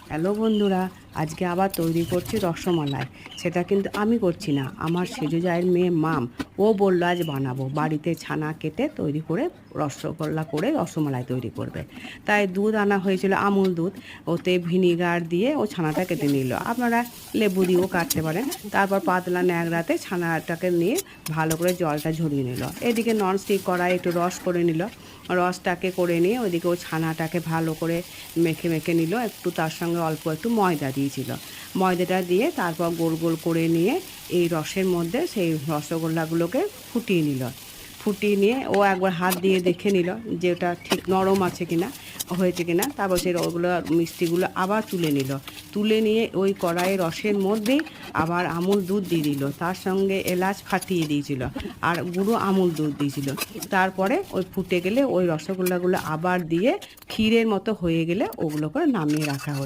Hello বন্ধুরা, আজকে আবার তৈরি করছি রসমালাই। সেটা কিন্তু আমি করছি না, আমার সেজো জায়ের মেয়ে মাম ও বললো আজ বানাবো। বাড়িতে ছানা কেটে তৈরি করে রসগোল্লা করে রসমালাই তৈরি করবে। তাই দুধ আনা হয়েছিল, আমুল দুধ। ওতে ভিনিগার দিয়ে ও ছানাটা কেটে নিল, আপনারা লেবু দিয়েও কাটতে পারেন। তারপর পাতলা ন্যাংরাতে ছানাটাকে নিয়ে ভালো করে জলটা ঝরিয়ে নিল। এদিকে ননস্টিক কড়াই একটু রস করে নিল, রসটাকে করে নিয়ে ওইদিকে ওই ছানাটাকে ভালো করে মেখে মেখে নিল। একটু তার সঙ্গে অল্প একটু ময়দা দিয়েছিল। ময়দাটা দিয়ে তারপর গোল গোল করে নিয়ে এই রসের মধ্যে সেই রসগোল্লাগুলোকে ফুটিয়ে নিল। ফুটিয়ে নিয়ে ও একবার হাত দিয়ে দেখে নিল যে ওটা ঠিক নরম আছে কিনা, হয়েছে কিনা। তারপর সেই ওগুলো মিষ্টিগুলো আবার তুলে নিল। তুলে নিয়ে ওই কড়াইয়ের রসের মধ্যেই আবার আমুল দুধ দিয়ে দিল, তার সঙ্গে এলাচ ফাটিয়ে দিয়েছিল আর গুঁড়ো আমুল দুধ দিয়েছিল। তারপরে ওই ফুটে গেলে ওই রসগোল্লাগুলো আবার দিয়ে ক্ষীরের মতো হয়ে গেলে ওগুলোকে নামিয়ে রাখা হলো।